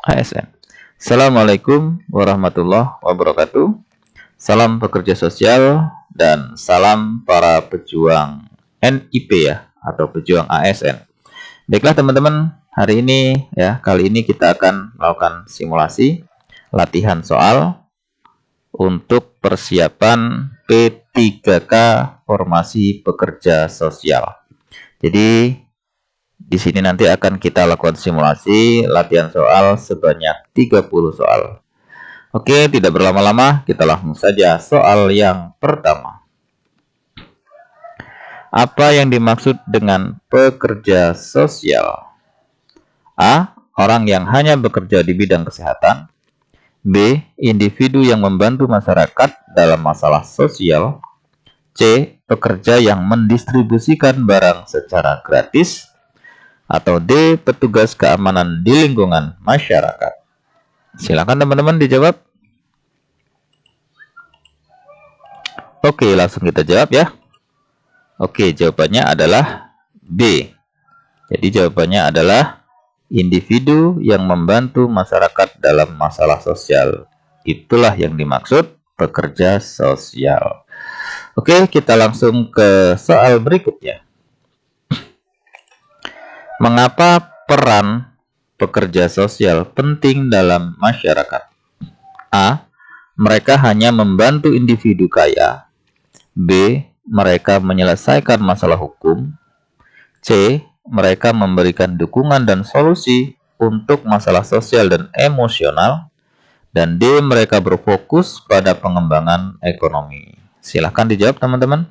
ASN. Assalamualaikum warahmatullahi wabarakatuh. Salam pekerja sosial dan salam para pejuang NIP ya, atau pejuang ASN. Baiklah teman-teman, hari ini ya, kali ini kita akan melakukan simulasi latihan soal untuk persiapan P3K Formasi Pekerja Sosial. Jadi di sini nanti akan kita lakukan simulasi latihan soal sebanyak 30 soal. Oke, tidak berlama-lama, kita langsung saja soal yang pertama. Apa yang dimaksud dengan pekerja sosial? A. Orang yang hanya bekerja di bidang kesehatan. B. Individu yang membantu masyarakat dalam masalah sosial. C. Pekerja yang mendistribusikan barang secara gratis. Atau D. Petugas keamanan di lingkungan masyarakat. Silakan teman-teman dijawab. Oke, langsung kita jawab ya. Oke, jawabannya adalah B. Jadi jawabannya adalah individu yang membantu masyarakat dalam masalah sosial. Itulah yang dimaksud pekerja sosial. Oke, kita langsung ke soal berikutnya. Mengapa peran pekerja sosial penting dalam masyarakat? A. Mereka hanya membantu individu kaya. B. Mereka menyelesaikan masalah hukum. C. Mereka memberikan dukungan dan solusi untuk masalah sosial dan emosional. Dan D. Mereka berfokus pada pengembangan ekonomi. Silahkan dijawab teman-teman.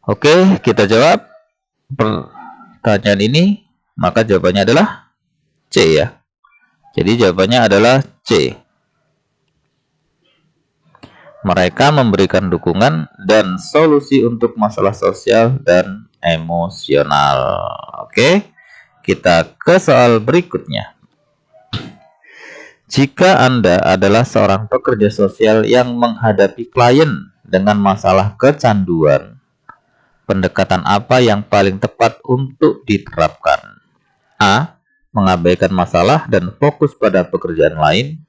Oke, kita jawab pertanyaan ini, maka jawabannya adalah C ya. Jadi jawabannya adalah C. Mereka memberikan dukungan dan solusi untuk masalah sosial dan emosional. Oke, kita ke soal berikutnya. Jika Anda adalah seorang pekerja sosial yang menghadapi klien dengan masalah kecanduan, pendekatan apa yang paling tepat untuk diterapkan? A. Mengabaikan masalah dan fokus pada pekerjaan lain.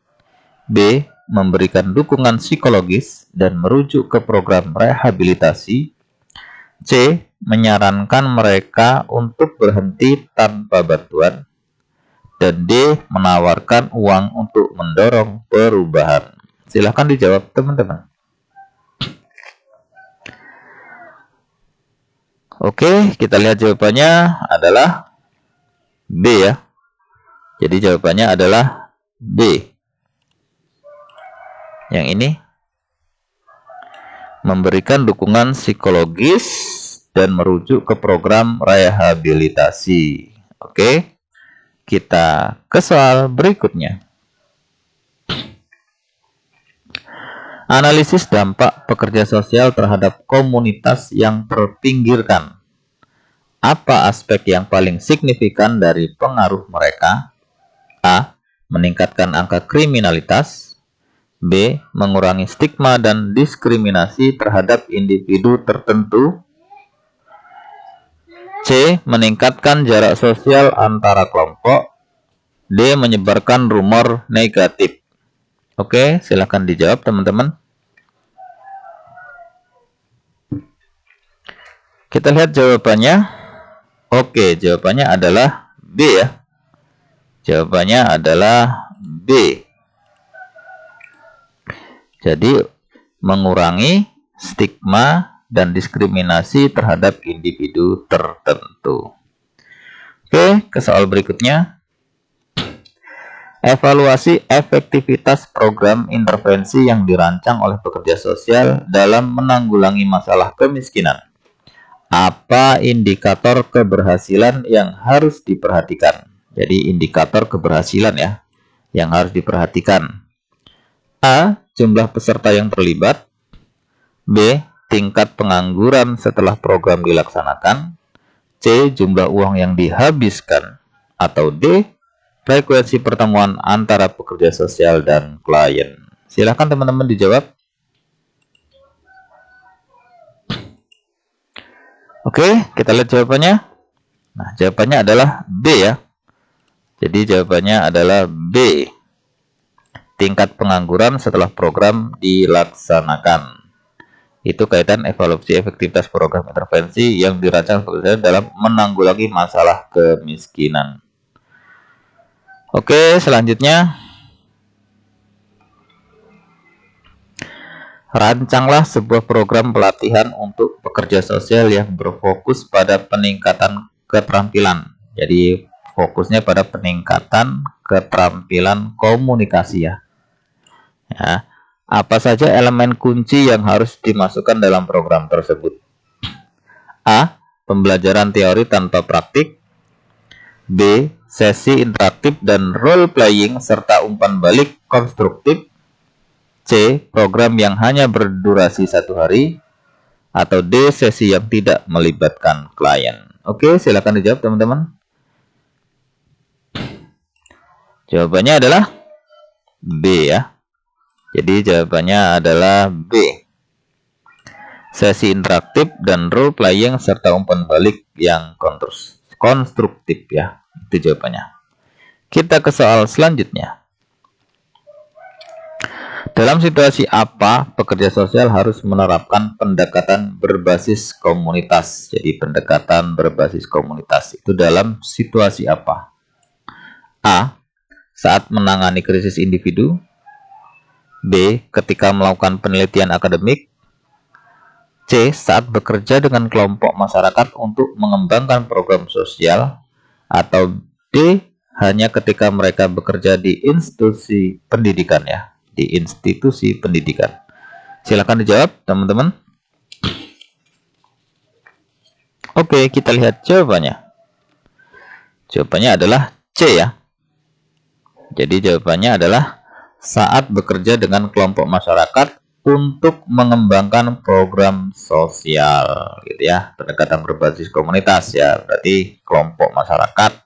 B. Memberikan dukungan psikologis dan merujuk ke program rehabilitasi. C. Menyarankan mereka untuk berhenti tanpa bantuan. Dan D. Menawarkan uang untuk mendorong perubahan. Silahkan dijawab teman-teman. Oke, kita lihat jawabannya adalah B ya. Jadi jawabannya adalah B. Yang ini memberikan dukungan psikologis dan merujuk ke program rehabilitasi. Oke, kita ke soal berikutnya. Analisis dampak pekerja sosial terhadap komunitas yang terpinggirkan. Apa aspek yang paling signifikan dari pengaruh mereka? A. Meningkatkan angka kriminalitas. B. Mengurangi stigma dan diskriminasi terhadap individu tertentu. C. Meningkatkan jarak sosial antara kelompok. D. Menyebarkan rumor negatif. Oke, silakan dijawab teman-teman. Kita lihat jawabannya. Oke, jawabannya adalah B ya. Jawabannya adalah B. Jadi, mengurangi stigma dan diskriminasi terhadap individu tertentu. Oke, ke soal berikutnya. Evaluasi efektivitas program intervensi yang dirancang oleh pekerja sosial dalam menanggulangi masalah kemiskinan. Apa indikator keberhasilan yang harus diperhatikan? Jadi indikator keberhasilan ya, yang harus diperhatikan. A. Jumlah peserta yang terlibat. B. Tingkat pengangguran setelah program dilaksanakan. C. Jumlah uang yang dihabiskan. Atau D. Frekuensi pertemuan antara pekerja sosial dan klien. Silakan teman-teman dijawab. Oke, kita lihat jawabannya. Nah, jawabannya adalah B ya. Jadi jawabannya adalah B. Tingkat pengangguran setelah program dilaksanakan. Itu kaitan evaluasi efektivitas program intervensi yang dirancang dalam menanggulangi masalah kemiskinan. Oke, selanjutnya. Rancanglah sebuah program pelatihan untuk pekerja sosial yang berfokus pada peningkatan keterampilan. Jadi fokusnya pada peningkatan keterampilan komunikasi ya. Apa saja elemen kunci yang harus dimasukkan dalam program tersebut? A. Pembelajaran teori tanpa praktik. B. Sesi interaktif dan role playing serta umpan balik konstruktif. C. Program yang hanya berdurasi 1 hari. Atau D. Sesi yang tidak melibatkan klien. Oke, silakan dijawab teman-teman. Jawabannya adalah B ya. Jadi jawabannya adalah B. Sesi interaktif dan role playing serta umpan balik yang konstruktif ya. Itu jawabannya. Kita ke soal selanjutnya. Dalam situasi apa pekerja sosial harus menerapkan pendekatan berbasis komunitas? Jadi pendekatan berbasis komunitas itu dalam situasi apa? A. Saat menangani krisis individu. B. Ketika melakukan penelitian akademik. C. Saat bekerja dengan kelompok masyarakat untuk mengembangkan program sosial. Atau D. Hanya ketika mereka bekerja di institusi pendidikan ya. Di institusi pendidikan. Silakan dijawab teman-teman. Oke, kita lihat jawabannya. Jawabannya adalah C ya. Jadi jawabannya adalah saat bekerja dengan kelompok masyarakat untuk mengembangkan program sosial gitu ya. Pendekatan berbasis komunitas ya, berarti kelompok masyarakat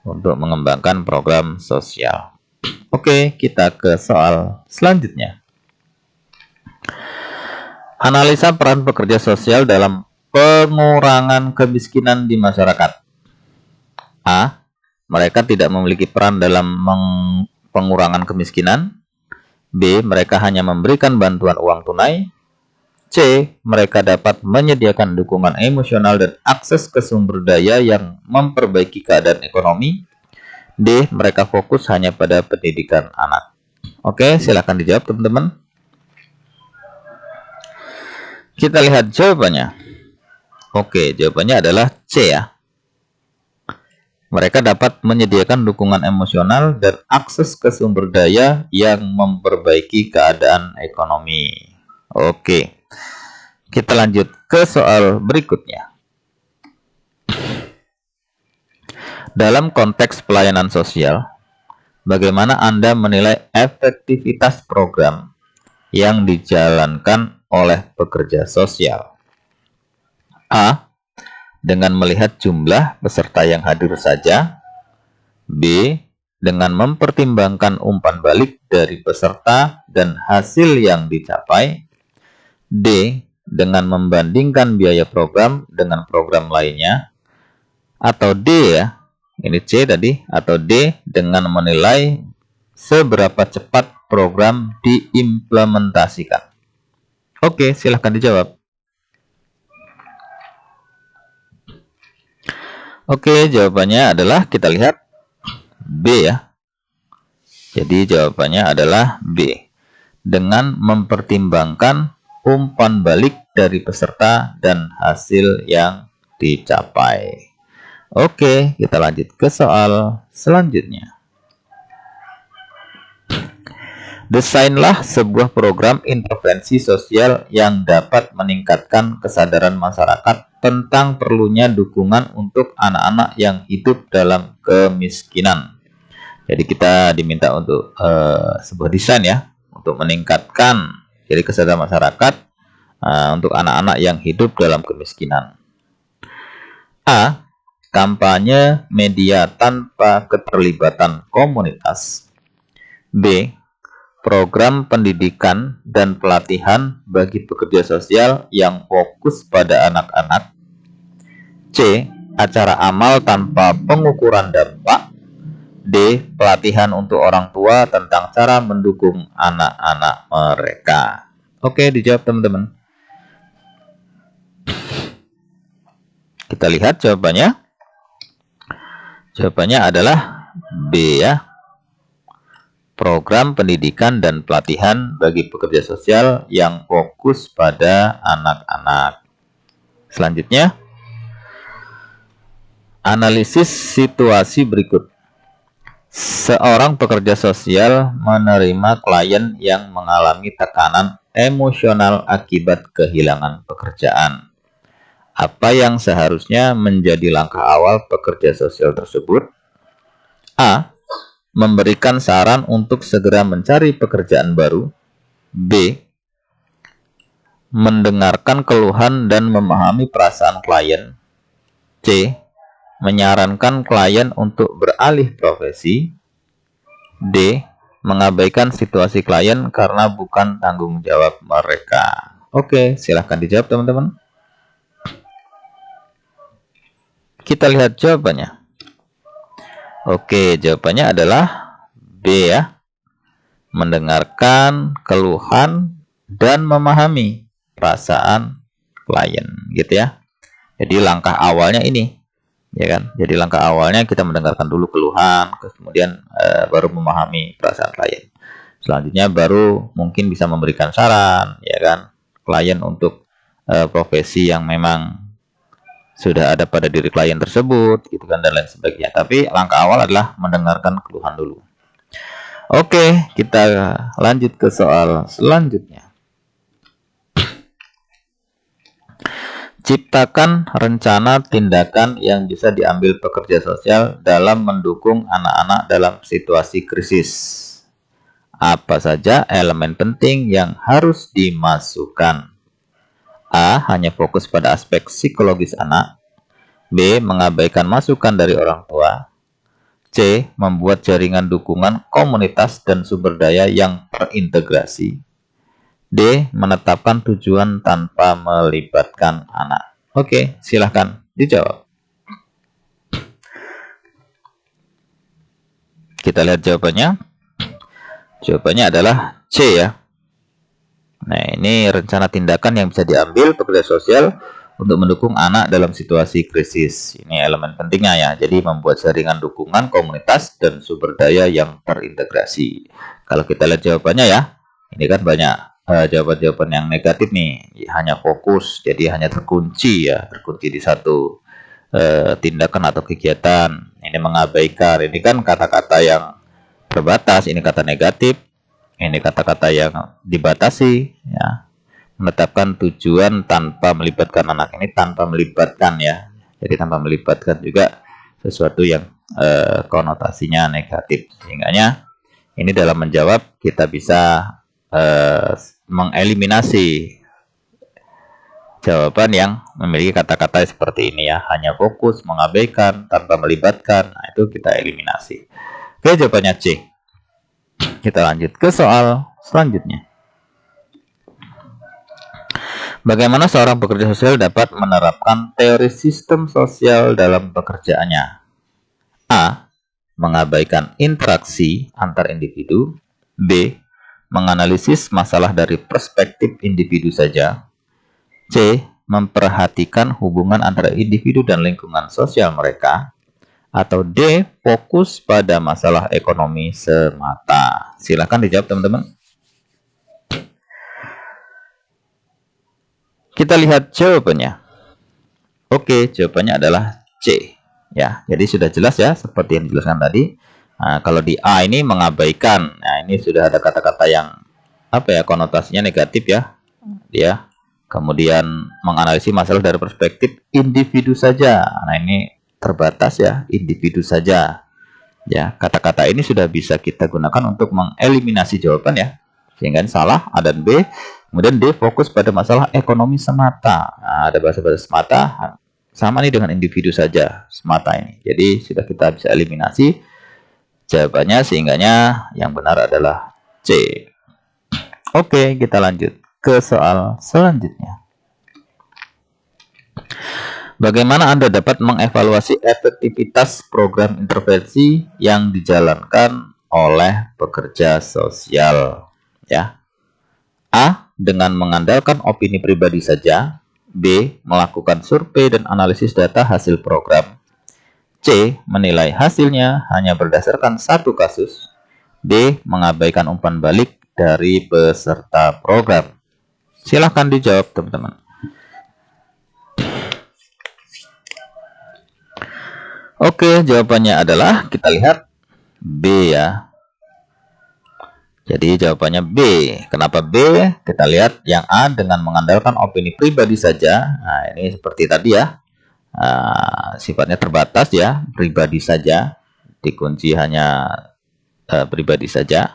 untuk mengembangkan program sosial. Oke, kita ke soal selanjutnya. Analisa peran pekerja sosial dalam pengurangan kemiskinan di masyarakat. A. Mereka tidak memiliki peran dalam pengurangan kemiskinan. B. Mereka hanya memberikan bantuan uang tunai. C. Mereka dapat menyediakan dukungan emosional dan akses ke sumber daya yang memperbaiki keadaan ekonomi. D. Mereka fokus hanya pada pendidikan anak. Oke, silakan dijawab teman-teman. Kita lihat jawabannya. Oke, jawabannya adalah C ya. Mereka dapat menyediakan dukungan emosional dan akses ke sumber daya yang memperbaiki keadaan ekonomi. Oke, kita lanjut ke soal berikutnya. Dalam konteks pelayanan sosial, bagaimana Anda menilai efektivitas program yang dijalankan oleh pekerja sosial? A. Dengan melihat jumlah peserta yang hadir saja. B. Dengan mempertimbangkan umpan balik dari peserta dan hasil yang dicapai. D. Dengan membandingkan biaya program dengan program lainnya. Atau D ya. Ini C tadi, atau D dengan menilai seberapa cepat program diimplementasikan. Oke, silahkan dijawab. Oke, jawabannya adalah kita lihat B ya. Jadi jawabannya adalah B. Dengan mempertimbangkan umpan balik dari peserta dan hasil yang dicapai. Oke, kita lanjut ke soal selanjutnya. Desainlah sebuah program intervensi sosial yang dapat meningkatkan kesadaran masyarakat tentang perlunya dukungan untuk anak-anak yang hidup dalam kemiskinan. Jadi kita diminta untuk sebuah desain ya, untuk meningkatkan jadi kesadaran masyarakat untuk anak-anak yang hidup dalam kemiskinan. A. Kampanye media tanpa keterlibatan komunitas. B. Program pendidikan dan pelatihan bagi pekerja sosial yang fokus pada anak-anak. C. Acara amal tanpa pengukuran dampak. D. Pelatihan untuk orang tua tentang cara mendukung anak-anak mereka. Oke, dijawab teman-teman. Kita lihat jawabannya. Jawabannya adalah B ya. Program pendidikan dan pelatihan bagi pekerja sosial yang fokus pada anak-anak. Selanjutnya, analisis situasi berikut. Seorang pekerja sosial menerima klien yang mengalami tekanan emosional akibat kehilangan pekerjaan. Apa yang seharusnya menjadi langkah awal pekerja sosial tersebut? A. Memberikan saran untuk segera mencari pekerjaan baru. B. Mendengarkan keluhan dan memahami perasaan klien. C. Menyarankan klien untuk beralih profesi. D. Mengabaikan situasi klien karena bukan tanggung jawab mereka. Oke, silahkan dijawab teman-teman. Kita lihat jawabannya. Oke, jawabannya adalah B ya. Mendengarkan keluhan dan memahami perasaan klien, gitu ya. Jadi langkah awalnya ini, ya kan? Jadi langkah awalnya kita mendengarkan dulu keluhan, kemudian baru memahami perasaan klien. Selanjutnya baru mungkin bisa memberikan saran, ya kan? Klien untuk profesi yang memang sudah ada pada diri klien tersebut, gitu kan, dan lain sebagainya. Tapi langkah awal adalah mendengarkan keluhan dulu. Oke, kita lanjut ke soal selanjutnya. Ciptakan rencana tindakan yang bisa diambil pekerja sosial dalam mendukung anak-anak dalam situasi krisis. Apa saja elemen penting yang harus dimasukkan? A. Hanya fokus pada aspek psikologis anak. B. Mengabaikan masukan dari orang tua. C. Membuat jaringan dukungan komunitas dan sumber daya yang terintegrasi. D. Menetapkan tujuan tanpa melibatkan anak. Oke, silahkan dijawab. Kita lihat jawabannya. Jawabannya adalah C ya. Nah, ini rencana tindakan yang bisa diambil pekerja sosial untuk mendukung anak dalam situasi krisis. Ini elemen pentingnya ya. Jadi membuat jaringan dukungan komunitas dan sumber daya yang terintegrasi. Kalau kita lihat jawabannya ya, ini kan banyak jawaban-jawaban yang negatif nih. Hanya fokus, jadi hanya terkunci ya, terkunci di satu tindakan atau kegiatan. Ini mengabaikan. Ini kan kata-kata yang terbatas. Ini kata negatif. Ini kata-kata yang dibatasi ya. Menetapkan tujuan tanpa melibatkan anak, ini tanpa melibatkan ya. Jadi tanpa melibatkan juga sesuatu yang konotasinya negatif. Sehingganya ini dalam menjawab kita bisa mengeliminasi jawaban yang memiliki kata-kata seperti ini ya. Hanya fokus, mengabaikan, tanpa melibatkan. Nah, itu kita eliminasi. Oke, jawabannya C. Kita lanjut ke soal selanjutnya. Bagaimana seorang pekerja sosial dapat menerapkan teori sistem sosial dalam pekerjaannya? A. Mengabaikan interaksi antar individu. B. Menganalisis masalah dari perspektif individu saja. C. Memperhatikan hubungan antara individu dan lingkungan sosial mereka. Atau D. Fokus pada masalah ekonomi semata. Silakan dijawab teman-teman. Kita lihat jawabannya. Oke, jawabannya adalah C. Ya, jadi sudah jelas ya, seperti yang dijelaskan tadi. Nah, kalau di A ini mengabaikan. Nah, ini sudah ada kata-kata yang apa ya, konotasinya negatif ya. Dia kemudian menganalisis masalah dari perspektif individu saja. Nah, ini terbatas ya, individu saja. Ya, kata-kata ini sudah bisa kita gunakan untuk mengeliminasi jawaban ya. Sehingga salah A dan B. Kemudian D fokus pada masalah ekonomi semata. Nah, ada bahasa-bahasa semata sama nih dengan individu saja semata ini. Jadi sudah kita bisa eliminasi jawabannya, sehingganya yang benar adalah C. Oke, kita lanjut ke soal selanjutnya. Bagaimana Anda dapat mengevaluasi efektivitas program intervensi yang dijalankan oleh pekerja sosial? Ya. A. Dengan mengandalkan opini pribadi saja. B. Melakukan survei dan analisis data hasil program. C. Menilai hasilnya hanya berdasarkan satu kasus. D. Mengabaikan umpan balik dari peserta program. Silahkan dijawab, teman-teman. Oke, jawabannya adalah kita lihat B ya. Jadi jawabannya B. Kenapa B? Kita lihat yang A dengan mengandalkan opini pribadi saja. Nah, ini seperti tadi ya. Sifatnya terbatas ya, pribadi saja. Dikunci hanya pribadi saja,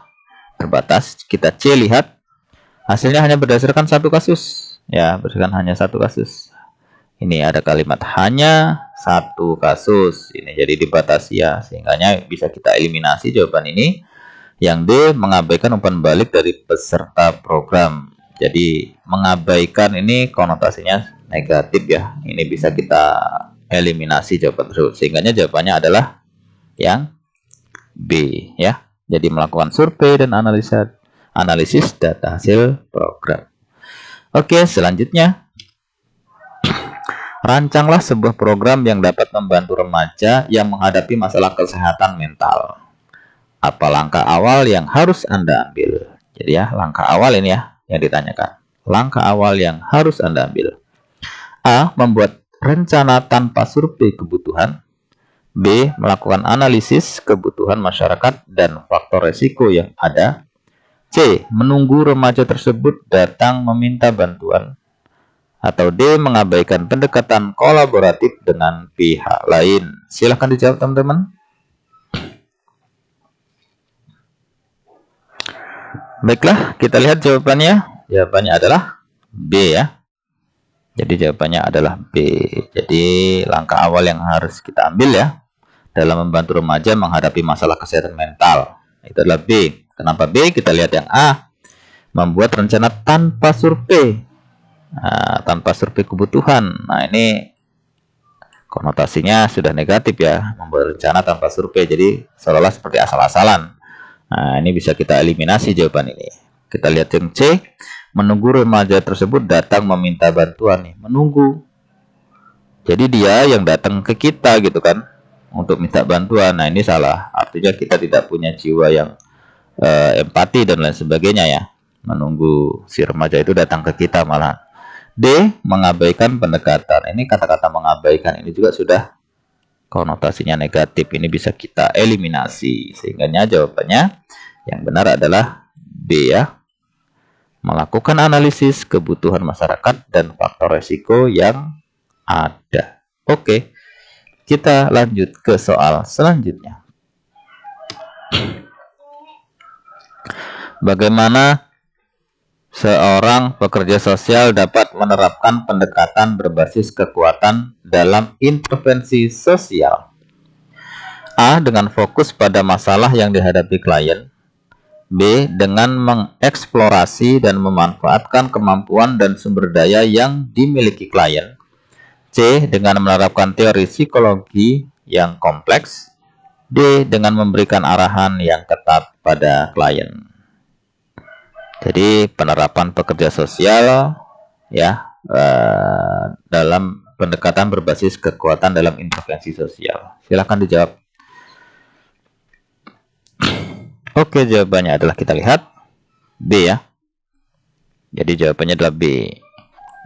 terbatas. Kita C lihat hasilnya hanya berdasarkan satu kasus. Ya, berdasarkan hanya satu kasus. Ini ada kalimat hanya satu kasus. Ini jadi dibatasi ya, sehingganya bisa kita eliminasi jawaban ini. Yang D mengabaikan umpan balik dari peserta program. Jadi mengabaikan ini konotasinya negatif ya. Ini bisa kita eliminasi jawaban tersebut. Sehingganya jawabannya adalah yang B ya. Jadi melakukan survei dan analisis data hasil program. Oke, selanjutnya. Rancanglah sebuah program yang dapat membantu remaja yang menghadapi masalah kesehatan mental. Apa langkah awal yang harus Anda ambil? Jadi ya, langkah awal ini ya yang ditanyakan. Langkah awal yang harus Anda ambil. A. Membuat rencana tanpa survei kebutuhan. B. Melakukan analisis kebutuhan masyarakat dan faktor resiko yang ada. C. Menunggu remaja tersebut datang meminta bantuan. Atau D. Mengabaikan pendekatan kolaboratif dengan pihak lain. Silahkan dijawab, teman-teman. Baiklah, kita lihat jawabannya. Jawabannya adalah B ya. Jadi jawabannya adalah B. Jadi langkah awal yang harus kita ambil ya dalam membantu remaja menghadapi masalah kesehatan mental itu adalah B. Kenapa B? Kita lihat yang A. Membuat rencana tanpa survei. Tanpa survei kebutuhan. Nah, ini konotasinya sudah negatif ya. Membuat rencana tanpa survei. Jadi seolah-olah seperti asal-asalan. Nah, ini bisa kita eliminasi jawaban ini. Kita lihat yang C. Menunggu remaja tersebut datang meminta bantuan nih. Menunggu. Jadi dia yang datang ke kita gitu kan. Untuk minta bantuan. Nah, ini salah. Artinya kita tidak punya jiwa yang empati dan lain sebagainya ya. Menunggu si remaja itu datang ke kita malah. D. Mengabaikan pendekatan. Ini kata-kata mengabaikan ini juga sudah konotasinya negatif. Ini bisa kita eliminasi. Sehingga jawabannya yang benar adalah B ya. Melakukan analisis kebutuhan masyarakat dan faktor resiko yang ada. Oke. Kita lanjut ke soal selanjutnya. Bagaimana seorang pekerja sosial dapat menerapkan pendekatan berbasis kekuatan dalam intervensi sosial? A. Dengan fokus pada masalah yang dihadapi klien. B. Dengan mengeksplorasi dan memanfaatkan kemampuan dan sumber daya yang dimiliki klien. C. Dengan menerapkan teori psikologi yang kompleks. D. Dengan memberikan arahan yang ketat pada klien. Jadi penerapan pekerja sosial ya dalam pendekatan berbasis kekuatan dalam intervensi sosial. Silakan dijawab. Oke, jawabannya adalah kita lihat B ya. Jadi jawabannya adalah B.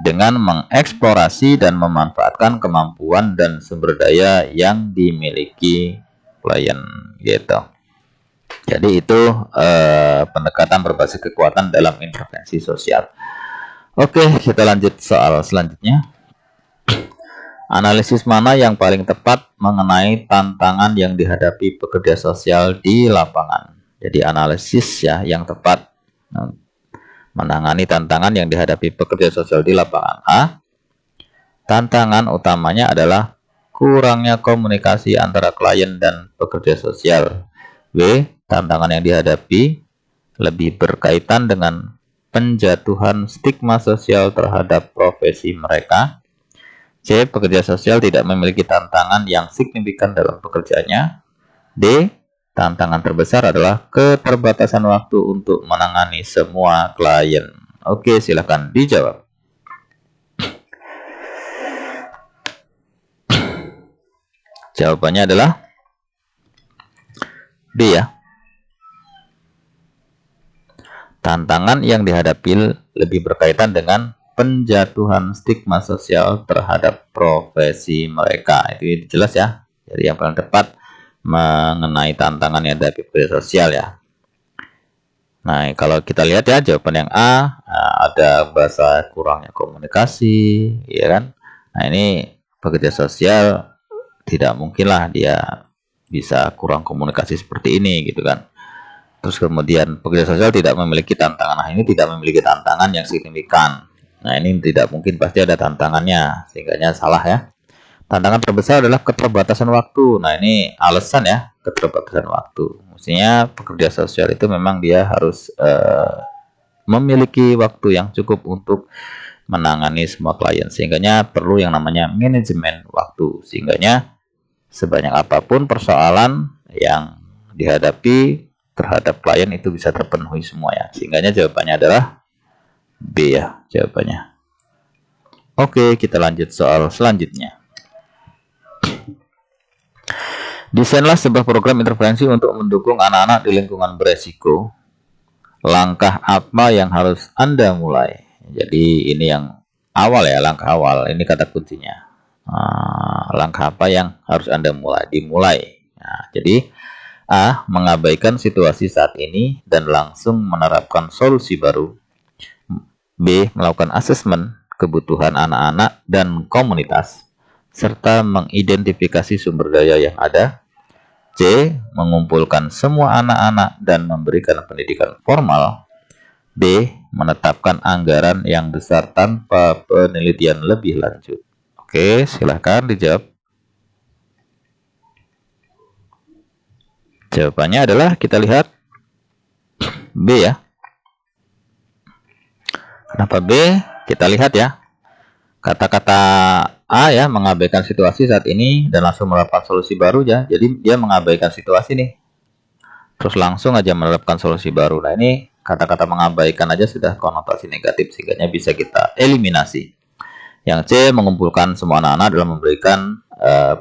Dengan mengeksplorasi dan memanfaatkan kemampuan dan sumber daya yang dimiliki klien gitu. Jadi itu pendekatan berbasis kekuatan dalam intervensi sosial. Oke, kita lanjut soal selanjutnya. Analisis mana yang paling tepat mengenai tantangan yang dihadapi pekerja sosial di lapangan? Jadi analisis ya yang tepat menangani tantangan yang dihadapi pekerja sosial di lapangan. A. Tantangan utamanya adalah kurangnya komunikasi antara klien dan pekerja sosial. B. Tantangan yang dihadapi lebih berkaitan dengan penjatuhan stigma sosial terhadap profesi mereka. C. Pekerja sosial tidak memiliki tantangan yang signifikan dalam pekerjaannya. D. Tantangan terbesar adalah keterbatasan waktu untuk menangani semua klien. Oke, silakan dijawab. Jawabannya adalah B ya. Tantangan yang dihadapi lebih berkaitan dengan penjatuhan stigma sosial terhadap profesi mereka. Itu jelas ya. Jadi yang paling tepat mengenai tantangan yang dihadapi pekerja sosial ya. Nah, kalau kita lihat ya jawaban yang A, ada bahasa kurangnya komunikasi, ya kan? Nah, ini pekerja sosial tidak mungkinlah dia bisa kurang komunikasi seperti ini gitu kan. Terus kemudian pekerja sosial tidak memiliki tantangan. Nah, ini tidak memiliki tantangan yang signifikan. Nah, ini tidak mungkin, pasti ada tantangannya, sehingganya salah ya. Tantangan terbesar adalah keterbatasan waktu. Nah, ini alasan ya, keterbatasan waktu. Mestinya pekerja sosial itu memang dia harus memiliki waktu yang cukup untuk menangani semua klien. Sehingganya perlu yang namanya manajemen waktu. Sehingganya sebanyak apapun persoalan yang dihadapi terhadap klien itu bisa terpenuhi semua ya. Sehingganya jawabannya adalah B ya jawabannya. Oke, kita lanjut soal selanjutnya. Desainlah sebuah program intervensi untuk mendukung anak-anak di lingkungan beresiko. Langkah apa yang harus Anda mulai? Jadi ini yang awal ya, langkah awal. Ini kata kuncinya. Langkah apa yang harus Anda dimulai? Nah, jadi A. Mengabaikan situasi saat ini dan langsung menerapkan solusi baru. B. Melakukan asesmen kebutuhan anak-anak dan komunitas, serta mengidentifikasi sumber daya yang ada. C. Mengumpulkan semua anak-anak dan memberikan pendidikan formal. D. Menetapkan anggaran yang besar tanpa penelitian lebih lanjut. Oke, silahkan dijawab. Jawabannya adalah kita lihat B ya. Kenapa B? Kita lihat ya. Kata-kata A ya, mengabaikan situasi saat ini dan langsung menerapkan solusi baru ya. Jadi dia mengabaikan situasi nih, terus langsung aja menerapkan solusi baru. Nah, ini kata-kata mengabaikan aja sudah konotasi negatif, sehingga bisa kita eliminasi. Yang C, mengumpulkan semua anak-anak dalam memberikan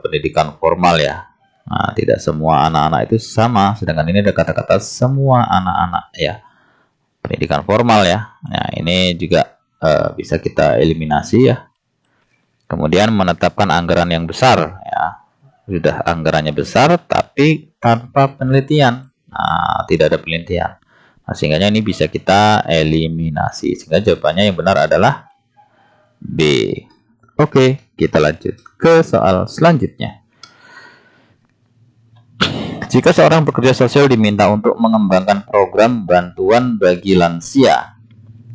pendidikan formal ya. Nah, tidak semua anak-anak itu sama, sedangkan ini ada kata-kata semua anak-anak ya. Pendidikan formal ya. Nah, ini juga bisa kita eliminasi ya. Kemudian menetapkan anggaran yang besar ya. Sudah anggarannya besar tapi tanpa penelitian. Nah, tidak ada penelitian. Nah, sehingga ini bisa kita eliminasi. Sehingga jawabannya yang benar adalah B. Oke, kita lanjut ke soal selanjutnya. Jika seorang pekerja sosial diminta untuk mengembangkan program bantuan bagi lansia,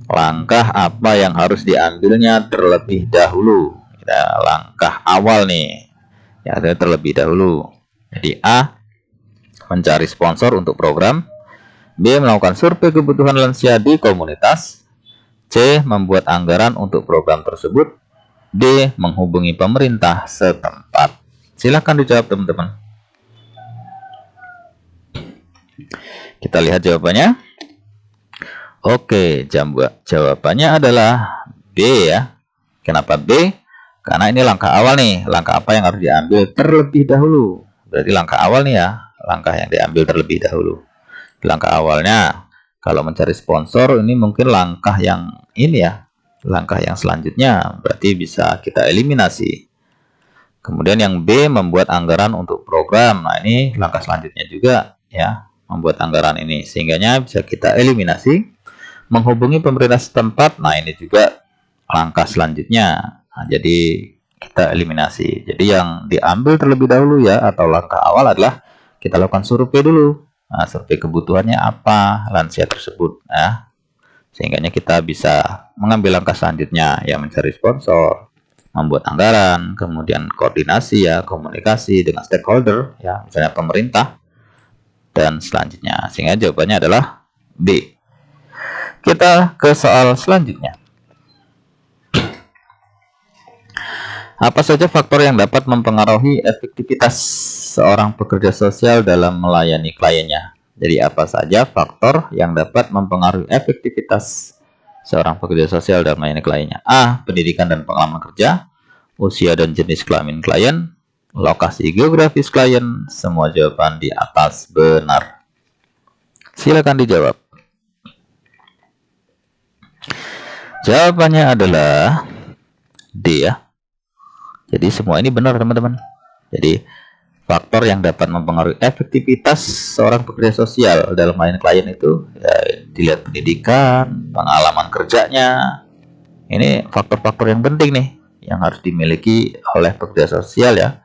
langkah apa yang harus diambilnya terlebih dahulu? Langkah awal nih ya, terlebih dahulu. Jadi A, mencari sponsor untuk program. B, melakukan survei kebutuhan lansia di komunitas. C, membuat anggaran untuk program tersebut. D, menghubungi pemerintah setempat. Silakan dijawab teman-teman. Kita lihat jawabannya. Oke, jawabannya adalah B ya. Kenapa B? Karena ini langkah awal nih. Langkah apa yang harus diambil terlebih dahulu? Berarti langkah awal nih ya. Langkah yang diambil terlebih dahulu. Langkah awalnya, kalau mencari sponsor, ini mungkin langkah yang ini ya. Langkah yang selanjutnya, berarti bisa kita eliminasi. Kemudian yang B, membuat anggaran untuk program. Nah, ini langkah selanjutnya juga ya. Membuat anggaran ini. Sehingganya bisa kita eliminasi. Menghubungi pemerintah setempat. Nah, ini juga langkah selanjutnya. Nah, jadi kita eliminasi. Jadi yang diambil terlebih dahulu ya, atau langkah awal adalah kita lakukan survei dulu. Nah, survei kebutuhannya apa lansia tersebut ya. Sehingga kita bisa mengambil langkah selanjutnya ya, mencari sponsor, membuat anggaran, kemudian koordinasi ya, komunikasi dengan stakeholder ya, misalnya pemerintah, dan selanjutnya. Sehingga jawabannya adalah B. Kita ke soal selanjutnya. Apa saja faktor yang dapat mempengaruhi efektivitas seorang pekerja sosial dalam melayani kliennya? Jadi apa saja faktor yang dapat mempengaruhi efektivitas seorang pekerja sosial dalam melayani kliennya? A. Pendidikan dan pengalaman kerja, usia dan jenis kelamin klien, lokasi geografis klien. Semua jawaban di atas benar. Silakan dijawab. Jawabannya adalah D ya. Jadi semua ini benar teman-teman. Jadi faktor yang dapat mempengaruhi efektivitas seorang pekerja sosial dalam melayani klien itu ya, dilihat pendidikan, pengalaman kerjanya. Ini faktor-faktor yang penting nih yang harus dimiliki oleh pekerja sosial ya.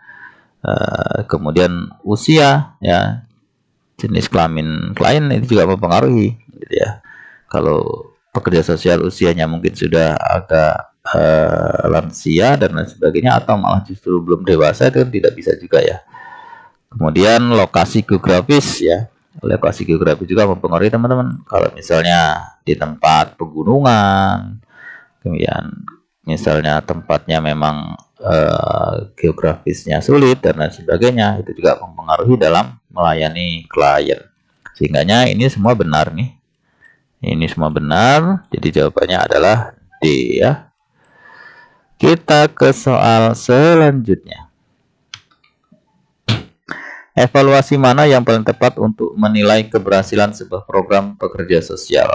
Kemudian usia ya, jenis kelamin klien itu juga mempengaruhi gitu ya. Kalau pekerja sosial usianya mungkin sudah agak lansia dan lain sebagainya atau malah justru belum dewasa, itu kan tidak bisa juga ya. Kemudian lokasi geografis ya, lokasi geografis juga mempengaruhi teman-teman. Kalau misalnya di tempat pegunungan, kemudian misalnya tempatnya memang geografisnya sulit dan lain sebagainya, itu juga mempengaruhi dalam melayani klien. Sehingganya ini semua benar nih. Ini semua benar, jadi jawabannya adalah D ya. Kita ke soal selanjutnya. Evaluasi mana yang paling tepat untuk menilai keberhasilan sebuah program pekerja sosial?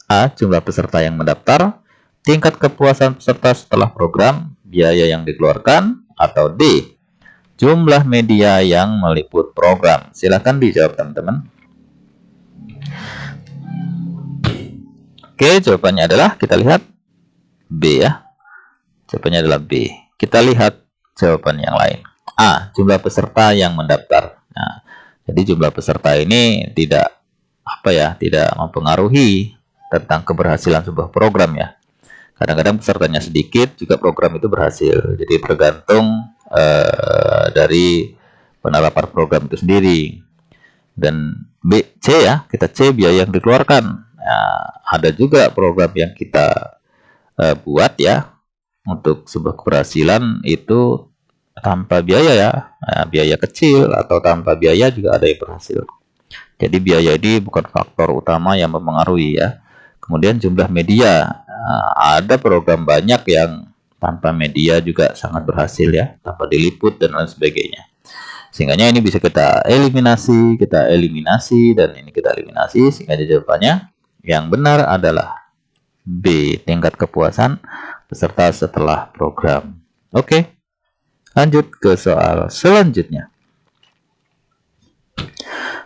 A. Jumlah peserta yang mendaftar, tingkat kepuasan peserta setelah program, biaya yang dikeluarkan, atau D. Jumlah media yang meliput program. Silakan dijawab teman-teman. Oke, jawabannya adalah kita lihat B ya. Jawabannya adalah B. Kita lihat jawaban yang lain. A. Jumlah peserta yang mendaftar. Nah, jadi jumlah peserta ini tidak tidak mempengaruhi tentang keberhasilan sebuah program ya. Kadang-kadang pesertanya sedikit juga program itu berhasil. Jadi tergantung dari penerapan program itu sendiri. Dan B, C ya, kita C biaya yang dikeluarkan. Nah, ada juga program yang kita buat ya untuk sebuah keberhasilan itu tanpa biaya ya, nah, biaya kecil atau tanpa biaya juga ada yang berhasil. Jadi biaya ini bukan faktor utama yang mempengaruhi ya. Kemudian jumlah media, nah, ada program banyak yang tanpa media juga sangat berhasil ya, tanpa diliput dan lain sebagainya. Sehingga ini bisa kita eliminasi, dan ini kita eliminasi, sehingga jawabannya yang benar adalah B, tingkat kepuasan peserta setelah program. Oke, lanjut ke soal selanjutnya.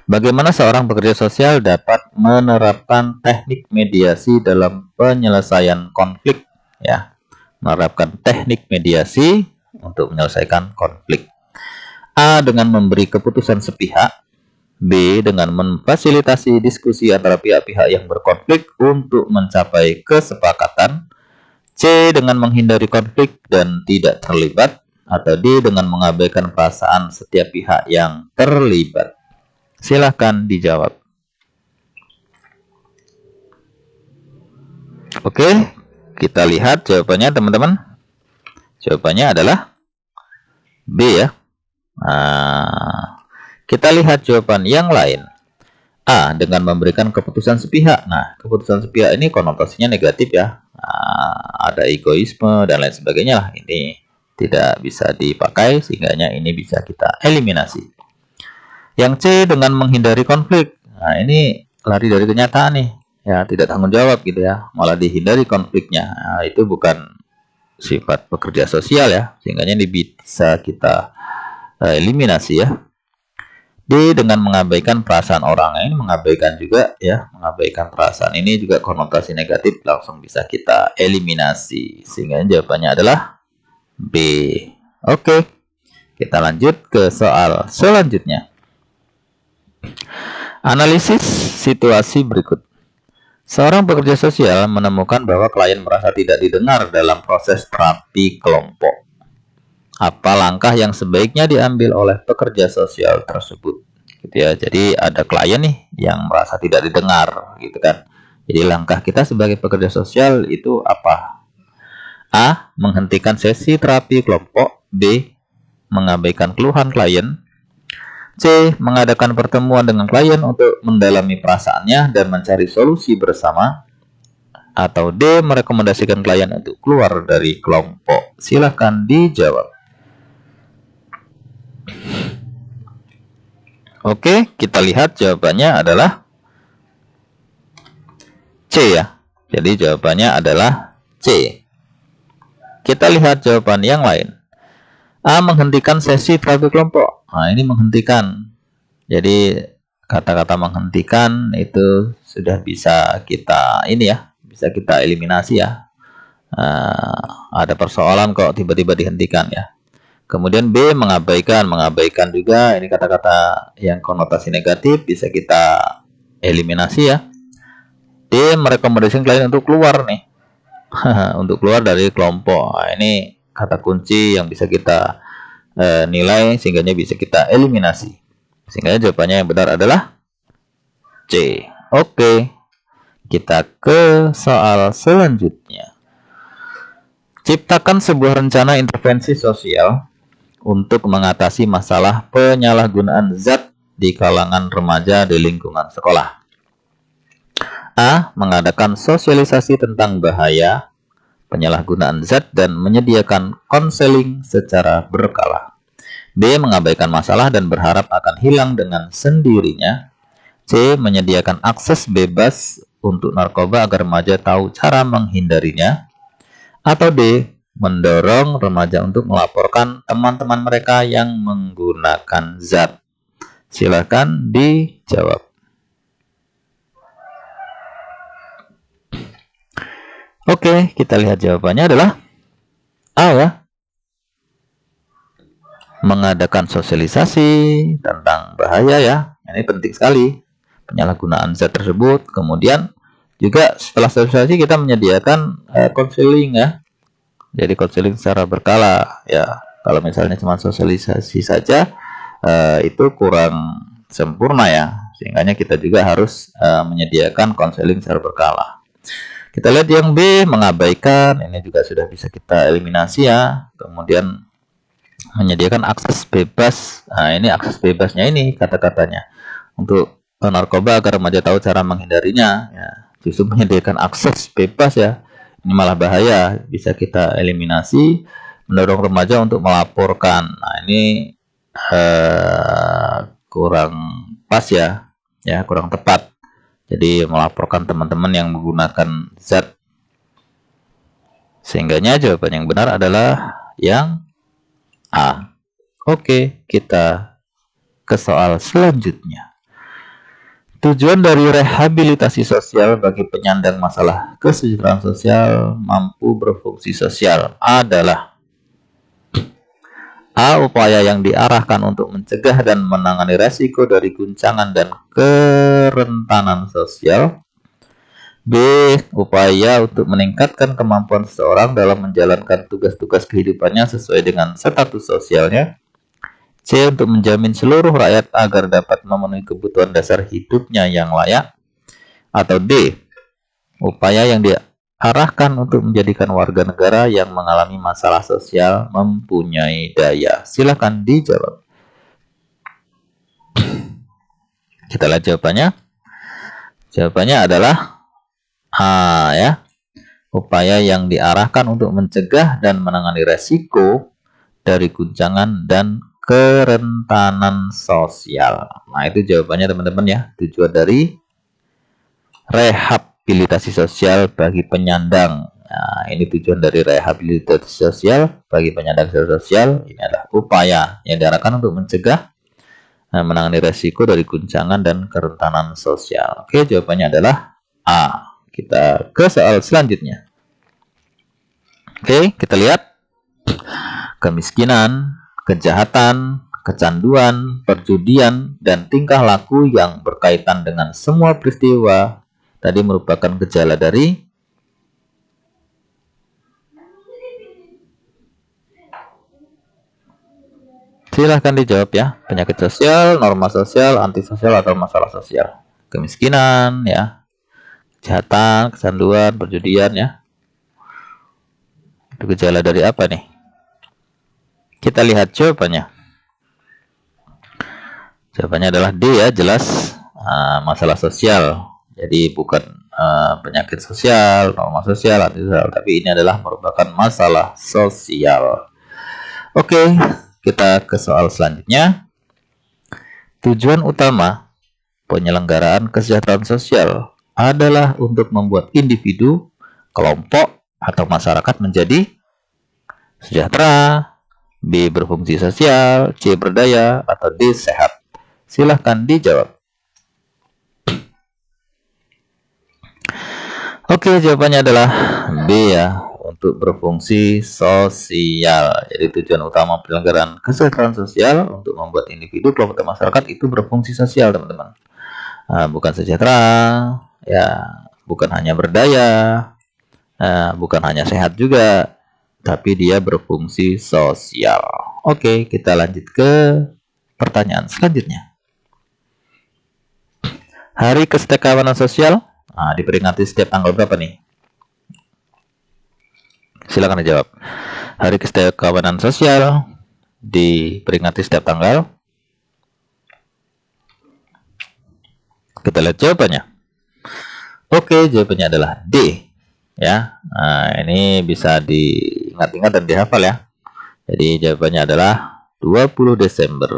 Bagaimana seorang pekerja sosial dapat menerapkan teknik mediasi dalam penyelesaian konflik? Ya, menerapkan teknik mediasi untuk menyelesaikan konflik. A. Dengan memberi keputusan sepihak. B. Dengan memfasilitasi diskusi antara pihak-pihak yang berkonflik untuk mencapai kesepakatan. C. Dengan menghindari konflik dan tidak terlibat. Atau D. Dengan mengabaikan perasaan setiap pihak yang terlibat. Silahkan dijawab. Oke, kita lihat jawabannya teman-teman. Jawabannya adalah B ya. Nah, kita lihat jawaban yang lain. A. Dengan memberikan keputusan sepihak. Nah, keputusan sepihak ini konotasinya negatif ya. Nah, ada egoisme dan lain sebagainya lah. Ini tidak bisa dipakai, sehingga ini bisa kita eliminasi. Yang C. Dengan menghindari konflik. Nah, ini lari dari kenyataan nih. Ya, tidak tanggung jawab gitu ya. Malah dihindari konfliknya. Nah, itu bukan sifat pekerja sosial ya. Sehingga ini bisa kita eliminasi ya. D. Dengan mengabaikan perasaan orang. Ini mengabaikan juga ya, mengabaikan perasaan ini juga konotasi negatif, langsung bisa kita eliminasi, sehingga jawabannya adalah B. Oke, kita lanjut ke soal selanjutnya. Analisis situasi berikut. Seorang pekerja sosial menemukan bahwa klien merasa tidak didengar dalam proses terapi kelompok. Apa langkah yang sebaiknya diambil oleh pekerja sosial tersebut? Gitu ya. Jadi ada klien nih yang merasa tidak didengar, gitu kan. Jadi langkah kita sebagai pekerja sosial itu apa? A. menghentikan sesi terapi kelompok. B. Mengabaikan keluhan klien. C. Mengadakan pertemuan dengan klien untuk mendalami perasaannya dan mencari solusi bersama. Atau D. Merekomendasikan klien untuk keluar dari kelompok. Silahkan dijawab. Oke, kita lihat jawabannya adalah C ya. Jadi jawabannya adalah C. Kita lihat jawaban yang lain. A. Menghentikan sesi terapi kelompok. Nah, ini menghentikan. Jadi kata-kata menghentikan itu sudah bisa kita bisa kita eliminasi ya. Ada persoalan kok tiba-tiba dihentikan ya. Kemudian B. Mengabaikan juga, ini kata-kata yang konotasi negatif bisa kita eliminasi ya. D. Merekomendasikan klien untuk keluar nih. Untuk keluar dari kelompok. Nah, ini kata kunci yang bisa kita nilai sehingga bisa kita eliminasi. Sehingga jawabannya yang benar adalah C. Oke. Kita ke soal selanjutnya. Ciptakan sebuah rencana intervensi sosial untuk mengatasi masalah penyalahgunaan zat di kalangan remaja di lingkungan sekolah. A. Mengadakan sosialisasi tentang bahaya penyalahgunaan zat dan menyediakan konseling secara berkala. B. Mengabaikan masalah dan berharap akan hilang dengan sendirinya. C. Menyediakan akses bebas untuk narkoba agar remaja tahu cara menghindarinya. Atau D. Mendorong remaja untuk melaporkan teman-teman mereka yang menggunakan zat. Silakan dijawab. Oke, kita lihat jawabannya adalah A ya. Mengadakan sosialisasi tentang bahaya ya. Ini penting sekali penyalahgunaan zat tersebut. Kemudian juga setelah sosialisasi kita menyediakan konseling ya. Jadi konseling secara berkala ya. Kalau misalnya cuma sosialisasi saja itu kurang sempurna ya. Sehingga kita juga harus menyediakan konseling secara berkala. Kita lihat yang B, mengabaikan. Ini juga sudah bisa kita eliminasi ya. Kemudian menyediakan akses bebas. Nah, ini akses bebasnya ini kata-katanya. Untuk narkoba agar remaja tahu cara menghindarinya. Ya, justru menyediakan akses bebas ya. Ini malah bahaya. Bisa kita eliminasi. Mendorong remaja untuk melaporkan. Nah, ini kurang pas ya. Ya, kurang tepat. Jadi melaporkan teman-teman yang menggunakan zat. Sehingganya jawaban yang benar adalah yang A. Oke, kita ke soal selanjutnya. Tujuan dari rehabilitasi sosial bagi penyandang masalah kesejahteraan sosial mampu berfungsi sosial adalah A. Upaya yang diarahkan untuk mencegah dan menangani resiko dari guncangan dan kerentanan sosial. B. Upaya untuk meningkatkan kemampuan seseorang dalam menjalankan tugas-tugas kehidupannya sesuai dengan status sosialnya. C. Untuk menjamin seluruh rakyat agar dapat memenuhi kebutuhan dasar hidupnya yang layak. Atau D. Upaya yang diarahkan untuk menjadikan warga negara yang mengalami masalah sosial mempunyai daya. Silakan dijawab. Kita lihat jawabannya. Jawabannya adalah A ya. Upaya yang diarahkan untuk mencegah dan menangani resiko dari guncangan dan kerentanan sosial. Nah, itu jawabannya teman-teman ya. Tujuan dari rehabilitasi sosial bagi penyandang. Nah, ini tujuan dari rehabilitasi sosial bagi penyandang sosial. Ini adalah upaya yang diarahkan untuk mencegah dan menangani resiko dari guncangan dan kerentanan sosial. Oke, jawabannya adalah A. Kita ke soal selanjutnya. Oke, kita lihat. Kemiskinan, kejahatan, kecanduan, perjudian, dan tingkah laku yang berkaitan dengan semua peristiwa tadi merupakan gejala dari silahkan dijawab ya. Penyakit sosial, norma sosial, antisosial, atau masalah sosial. Kemiskinan ya, kejahatan, kecanduan, perjudian ya. Gejala dari apa nih? Kita lihat jawabannya. Jawabannya adalah D ya, jelas masalah sosial. Jadi bukan penyakit sosial, norma sosial, antisosial, tapi ini adalah merupakan masalah sosial. Oke, kita ke soal selanjutnya. Tujuan utama penyelenggaraan kesejahteraan sosial adalah untuk membuat individu, kelompok, atau masyarakat menjadi sejahtera, B. berfungsi sosial, C. berdaya, atau D. sehat. Silahkan dijawab. Oke, jawabannya adalah B ya, untuk berfungsi sosial. Jadi tujuan utama penyelenggaraan kesejahteraan sosial untuk membuat individu, kelompok, dan masyarakat itu berfungsi sosial, teman-teman. Bukan sejahtera, ya, bukan hanya berdaya, bukan hanya sehat juga, tapi dia berfungsi sosial. Oke, kita lanjut ke pertanyaan selanjutnya. Hari Kesejahteraan Sosial diperingati setiap tanggal berapa nih? Silakan dijawab. Hari Kesejahteraan Sosial diperingati setiap tanggal. Kita lihat jawabannya. Oke, jawabannya adalah D. Ya, ini bisa diingat-ingat dan dihafal ya. Jadi jawabannya adalah 20 Desember.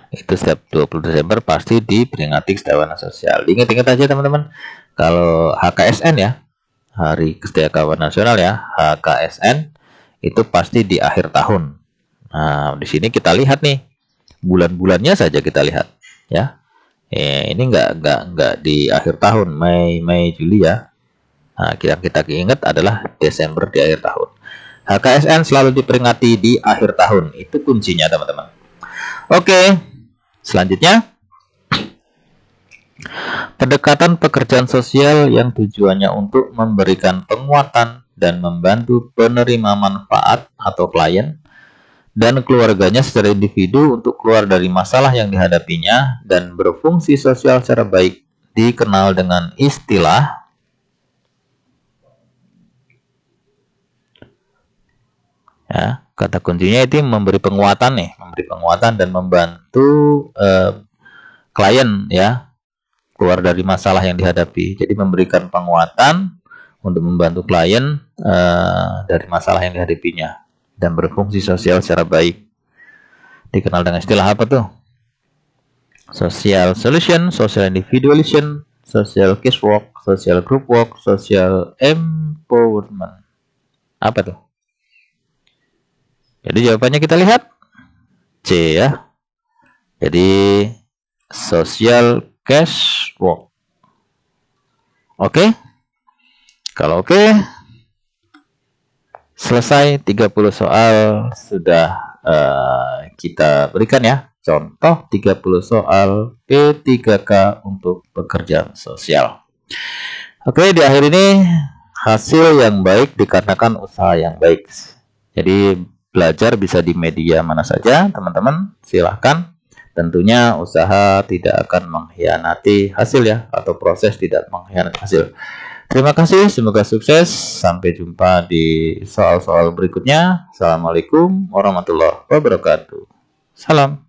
Itu setiap 20 Desember pasti diperingati Kesejahteraan Sosial. Diingat-ingat aja teman-teman. Kalau HKSN ya, Hari Kesejahteraan Nasional ya, HKSN itu pasti di akhir tahun. Nah, di sini kita lihat nih bulan-bulannya saja kita lihat ya. Ini enggak di akhir tahun, Mei, Juli ya. Nah, yang kita ingat adalah Desember di akhir tahun. HKSN selalu diperingati di akhir tahun. Itu kuncinya teman-teman. Oke, selanjutnya. Pendekatan pekerjaan sosial yang tujuannya untuk memberikan penguatan dan membantu penerima manfaat atau klien dan keluarganya secara individu untuk keluar dari masalah yang dihadapinya dan berfungsi sosial secara baik dikenal dengan istilah ya, kata kuncinya itu memberi penguatan nih, memberi penguatan dan membantu klien ya keluar dari masalah yang dihadapi. Jadi memberikan penguatan untuk membantu klien dari masalah yang dihadapinya dan berfungsi sosial secara baik. Dikenal dengan istilah apa tuh? Social solution, social individualization, social case work, social group work, social empowerment. Apa tuh? Jadi jawabannya kita lihat C ya. Jadi social case work. Oke. Kalau oke, selesai 30 soal sudah kita berikan ya. Contoh 30 soal P3K untuk pekerjaan sosial. Oke, di akhir ini hasil yang baik dikarenakan usaha yang baik. Jadi belajar bisa di media mana saja, teman-teman. Silahkan. Tentunya usaha tidak akan mengkhianati hasil ya, atau proses tidak mengkhianati hasil. Terima kasih, semoga sukses. Sampai jumpa di soal-soal berikutnya. Assalamualaikum warahmatullahi wabarakatuh. Salam.